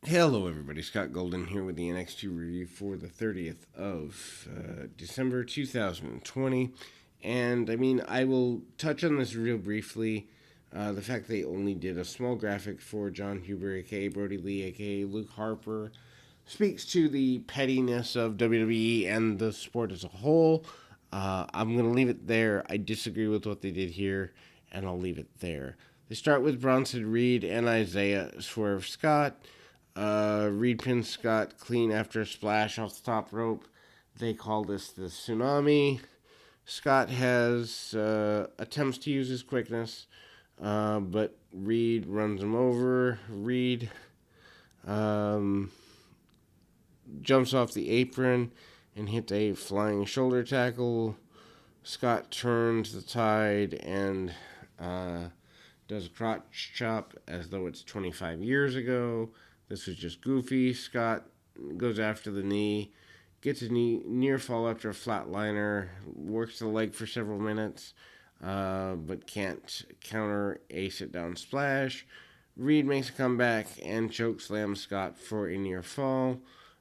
Hello, everybody. Scott Golden here with the NXT review for the 30th of December 2020. And I will touch on this real briefly. The fact they only did a small graphic for John Huber, aka Brody Lee, aka Luke Harper, speaks to the pettiness of WWE and the sport as a whole. I'm going to leave it there. I disagree with what they did here, and I'll leave it there. They start with Bronson Reed and Isaiah Swerve Scott. Reed pins Scott clean after a splash off the top rope. They call this the tsunami. Scott has attempts to use his quickness, but Reed runs him over. Reed um, jumps off the apron and hits a flying shoulder tackle. Scott turns the tide and does a crotch chop as though it's 25 years ago. This was just goofy. Scott goes after the knee, gets a knee near fall after a flatliner, works the leg for several minutes, but can't counter a sit down splash. Reed makes a comeback and choke slams Scott for a near fall.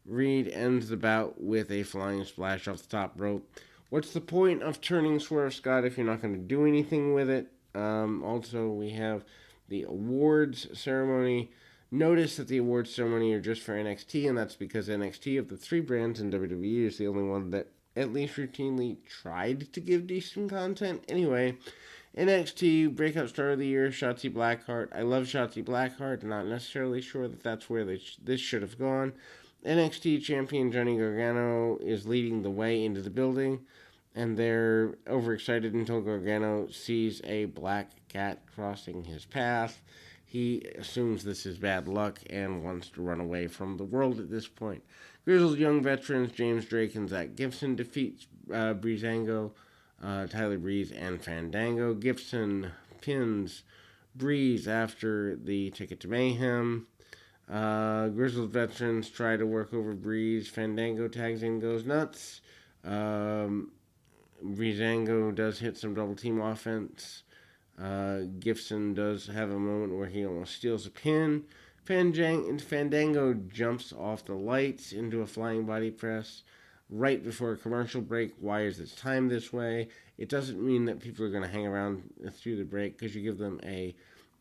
Reed ends the bout with a flying splash off the top rope. What's the point of turning Swerve Scott if you're not going to do anything with it? Also, we have the awards ceremony. Notice that the awards ceremony are just for NXT, and that's because NXT, of the three brands in WWE, is the only one that at least routinely tried to give decent content. Anyway, NXT Breakout Star of the Year, Shotzi Blackheart. I love Shotzi Blackheart. Not necessarily sure that that's where this should have gone. NXT Champion Johnny Gargano is leading the way into the building, and they're overexcited until Gargano sees a black cat crossing his path. He assumes this is bad luck and wants to run away from the world at this point. Grizzled young veterans James Drake and Zach Gibson defeats Breezango, Tyler Breeze, and Fandango. Gibson pins Breeze after the Ticket to Mayhem. Grizzled veterans try to work over Breeze. Fandango tags in, goes nuts. Breezango does hit some double team offense. Gibson does have a moment where he almost steals a pin. Fandango jumps off the lights into a flying body press right before a commercial break. Why is this timed this way? It doesn't mean that people are going to hang around through the break because you give them a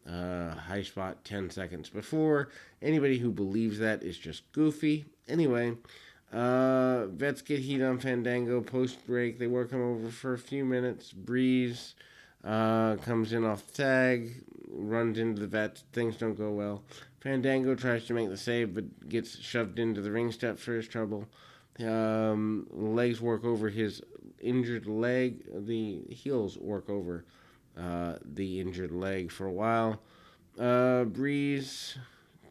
high spot 10 seconds before. Anybody who believes that is just goofy. Anyway, vets get heat on Fandango post break. They work him over for a few minutes. Breeze comes in off the tag, runs into the vet. Things don't go well. Fandango tries to make the save, but gets shoved into the ring step for his trouble. Legs work over his injured leg. The heels work over the injured leg for a while. Breeze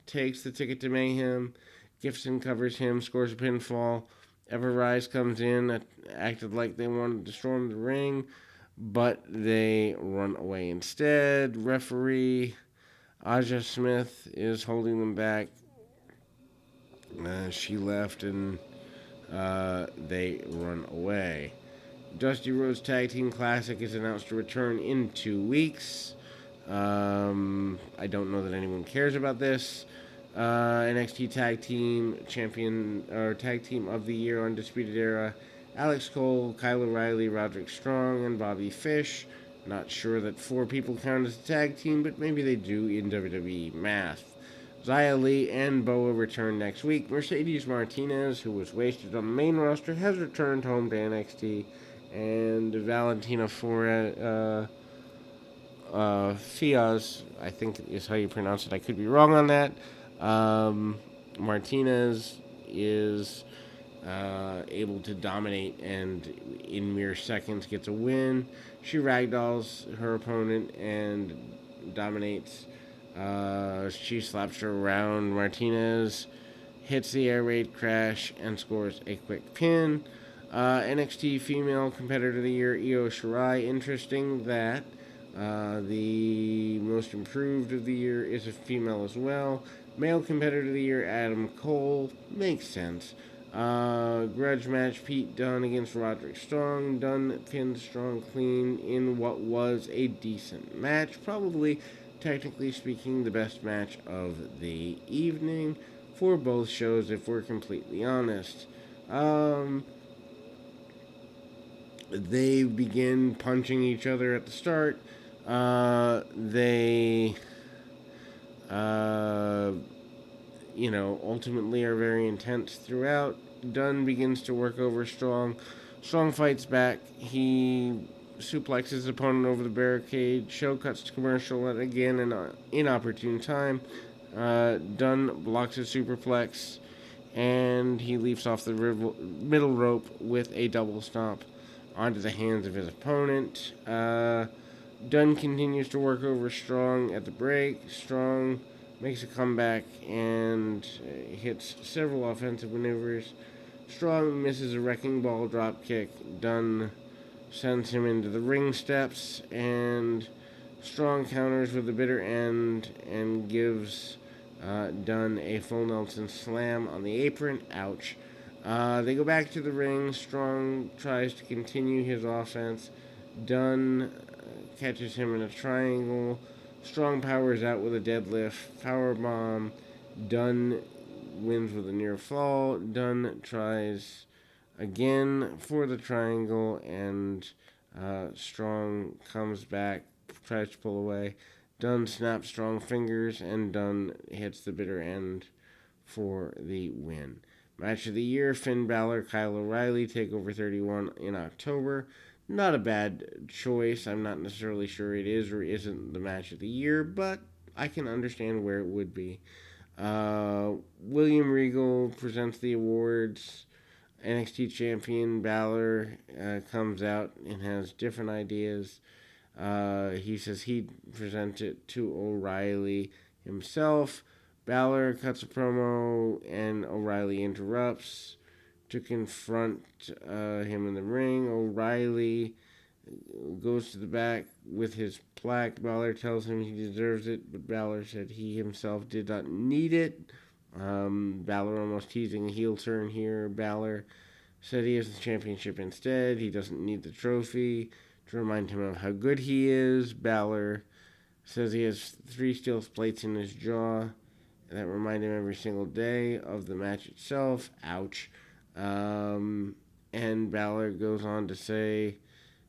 takes the Ticket to Mayhem. Gibson covers him, scores a pinfall. Everrise comes in, acted like they wanted to storm the ring, but they run away instead. Referee Aja Smith is holding them back. She left and they run away. Dusty Rhodes Tag Team Classic is announced to return in 2 weeks. I don't know that anyone cares about this. NXT Tag Team Champion or Tag Team of the Year Undisputed Era. Alex Cole, Kyle O'Reilly, Roderick Strong, and Bobby Fish. Not sure that four people count as a tag team, but maybe they do in WWE math. Xia Li and Boa return next week. Mercedes Martinez, who was wasted on the main roster, has returned home to NXT. And Valentina Fiaz, I think is how you pronounce it. I could be wrong on that. Martinez is able to dominate and in mere seconds gets a win. She ragdolls her opponent and dominates. She slaps her around. Martinez hits the air raid crash and scores a quick pin. NXT Female Competitor of the Year, Io Shirai. Interesting that the most improved of the year is a female as well. Male Competitor of the Year, Adam Cole. Makes sense. Grudge match, Pete Dunne against Roderick Strong. Dunne pinned Strong clean in what was a decent match. Probably, technically speaking, the best match of the evening. for both shows, if we're completely honest. Um, they begin punching each other at the start. They, uh, ultimately are very intense throughout. Dunn begins to work over Strong. Strong fights back. He suplexes his opponent over the barricade. Show cuts to commercial at again an inopportune time. Dunn blocks a superplex, and he leaps off the middle rope with a double stomp onto the hands of his opponent. Dunn continues to work over Strong at the break. Strong makes a comeback and hits several offensive maneuvers. Strong misses a wrecking ball drop kick. Dunn sends him into the ring steps, and Strong counters with the bitter end and gives Dunn a full Nelson slam on the apron. Ouch. They go back to the ring. Strong tries to continue his offense. Dunn catches him in a triangle. Strong powers out with a deadlift. Power bomb. Dunn wins with a near fall. Dunn tries again for the triangle, and Strong comes back, tries to pull away. Dunn snaps Strong fingers, and Dunn hits the bitter end for the win. Match of the year: Finn Balor, Kyle O'Reilly, TakeOver 31 in October. Not a bad choice. I'm not necessarily sure it is or isn't the match of the year, but I can understand where it would be. William Regal presents the awards. NXT champion Balor comes out and has different ideas. He says he'd present it to O'Reilly himself. Balor cuts a promo, and O'Reilly interrupts to confront him in the ring. O'Reilly goes to the back with his plaque. Balor tells him he deserves it, but Balor said he himself did not need it. Balor almost teasing a heel turn here. Balor said he has the championship instead. He doesn't need the trophy to remind him of how good he is. Balor says he has 3 steel plates in his jaw that remind him every single day of the match itself. Ouch. And Balor goes on to say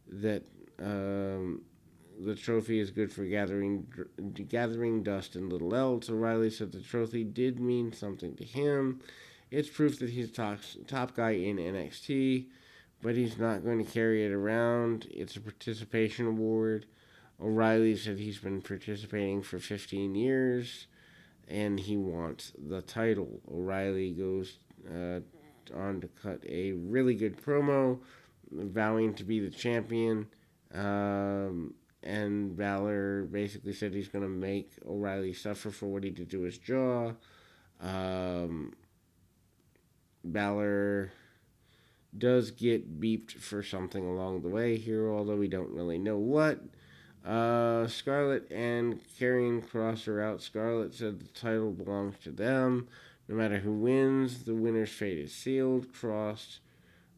that the trophy is good for gathering dust and little else. O'Reilly said the trophy did mean something to him. It's proof that he's top guy in NXT, but he's not going to carry it around. It's a participation award. O'Reilly said he's been participating for 15 years, and he wants the title. O'Reilly goes on to cut a really good promo, vowing to be the champion. And Balor basically said he's going to make O'Reilly suffer for what he did to his jaw. Balor does get beeped for something along the way here, although we don't really know what. Scarlett and Karrion Kross are out. Scarlett said the title belongs to them. No matter who wins, the winner's fate is sealed. Kross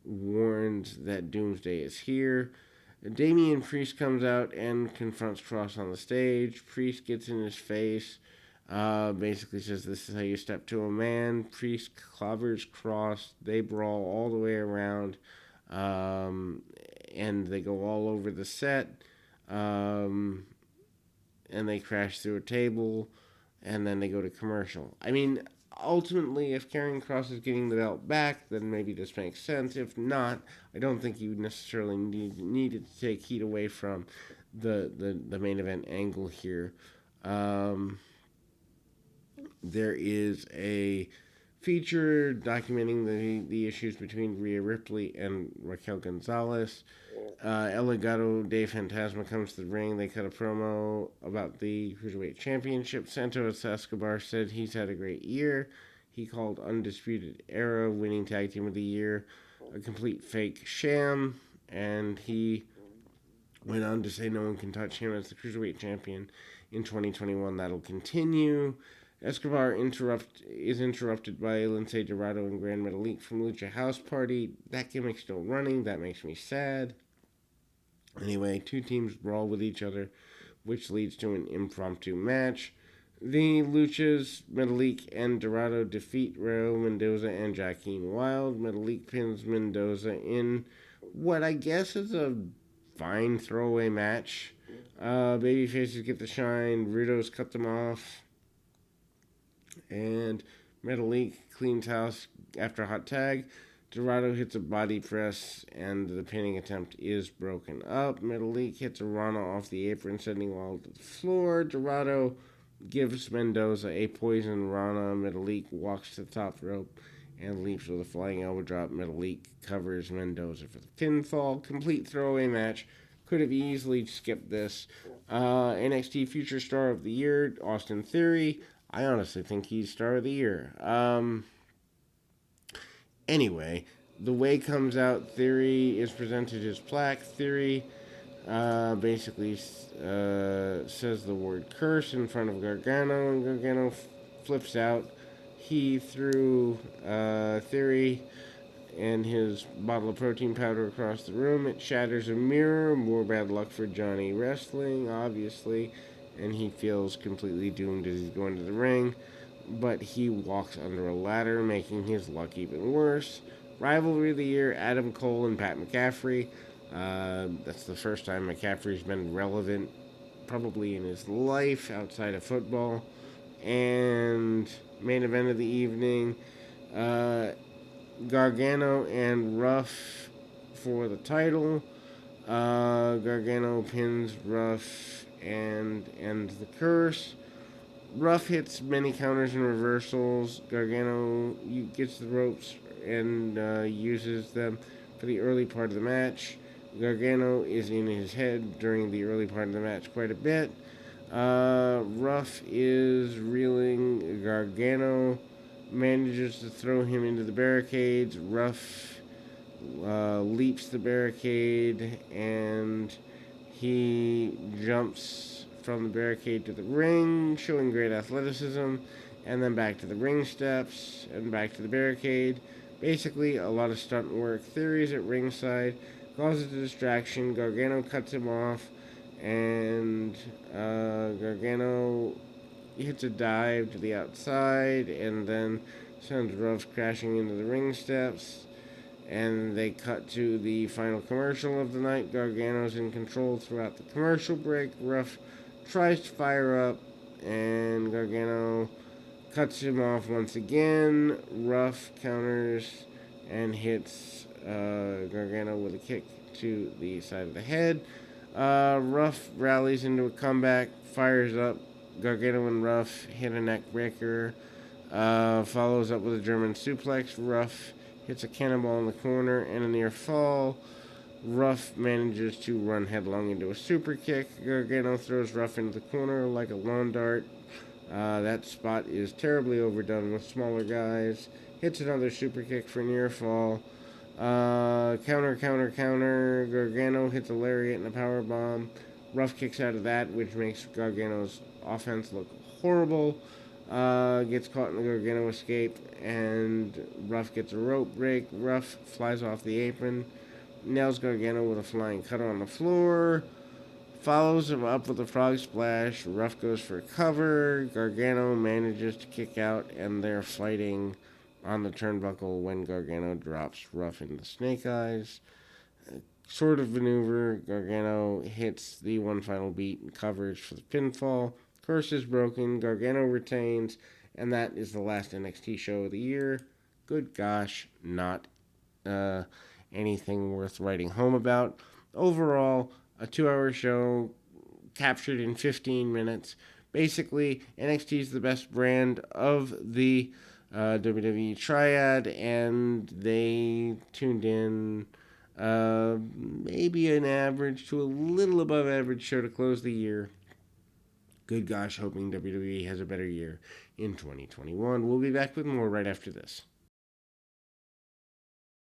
warns that Doomsday is here. Damian Priest comes out and confronts Kross on the stage. Priest gets in his face. Basically says this is how you step to a man. Priest clobbers Kross. They brawl all the way around. And they go all over the set. And they crash through a table. And then they go to commercial. I mean, ultimately, if Karrion Kross is getting the belt back, then maybe this makes sense. If not, I don't think you necessarily needed to take heat away from the main event angle here. There is a feature documenting the issues between Rhea Ripley and Raquel Gonzalez. El Legado de Fantasma comes to the ring. They cut a promo about the Cruiserweight Championship. Santos Escobar said he's had a great year. He called Undisputed Era winning Tag Team of the Year a complete fake sham. And he went on to say no one can touch him as the Cruiserweight Champion in 2021. That'll continue. Escobar is interrupted by Lince Dorado and Gran Metalik from Lucha House Party. That gimmick's still running. That makes me sad. Anyway, 2 teams brawl with each other, which leads to an impromptu match. The Luchas, Metalik, and Dorado defeat Raul Mendoza and Joaquin Wild. Metalik pins Mendoza in what I guess is a fine throwaway match. Babyfaces get the shine. Rudos cut them off. And Metalik cleans house after a hot tag. Dorado hits a body press, and the pinning attempt is broken up. Metalik hits a Rana off the apron, sending Wild to the floor. Dorado gives Mendoza a poison Rana. Metalik walks to the top rope and leaps with a flying elbow drop. Metalik covers Mendoza for the pinfall. Complete throwaway match. Could have easily skipped this. NXT Future Star of the Year, Austin Theory. I honestly think he's Star of the Year. Anyway, the way comes out, Theory is presented his plaque. Theory basically says the word curse in front of Gargano, and Gargano flips out. He threw Theory and his bottle of protein powder across the room. It shatters a mirror. More bad luck for Johnny Wrestling, obviously, and he feels completely doomed as he's going to the ring. But he walks under a ladder, making his luck even worse. Rivalry of the Year, Adam Cole and Pat McCaffrey. That's the first time McCaffrey's been relevant, probably in his life, outside of football. And main event of the evening, Gargano and Ruff for the title. Gargano pins Ruff and ends the curse. Ruff hits many counters and reversals. Gargano gets the ropes and uses them for the early part of the match. Gargano is in his head during the early part of the match quite a bit. Ruff is reeling. Gargano manages to throw him into the barricades. Ruff leaps the barricade and he jumps from the barricade to the ring, showing great athleticism, and then back to the ring steps, and back to the barricade. Basically, a lot of stunt work. Theory's at ringside, causes a distraction. Gargano cuts him off, and Gargano hits a dive to the outside, and then sends Ruff crashing into the ring steps. And they cut to the final commercial of the night. Gargano's in control throughout the commercial break. Ruff tries to fire up, and Gargano cuts him off once again. Ruff counters and hits Gargano with a kick to the side of the head. Ruff rallies into a comeback, fires up. Gargano and Ruff hit a neck breaker. Follows up with a German suplex. Ruff hits a cannonball in the corner and a near fall. Ruff manages to run headlong into a super kick. Gargano throws Ruff into the corner like a lawn dart. That spot is terribly overdone with smaller guys. Hits another super kick for near fall. Counter. Gargano hits a lariat and a power bomb. Ruff kicks out of that, which makes Gargano's offense look horrible. Gets caught in the Gargano escape, and Ruff gets a rope break. Ruff flies off the apron, nails Gargano with a flying cutter on the floor, follows him up with a frog splash. Ruff goes for a cover. Gargano manages to kick out, and they're fighting on the turnbuckle when Gargano drops Ruff into Snake Eyes. Sort of maneuver. Gargano hits the one final beat and covers for the pinfall. Curse is broken. Gargano retains, and that is the last NXT show of the year. Good gosh, not anything worth writing home about. Overall, a 2-hour show captured in 15 minutes. Basically, NXT is the best brand of the WWE Triad, and they tuned in maybe an average to a little above average show to close the year. Good gosh, hoping WWE has a better year in 2021. We'll be back with more right after this.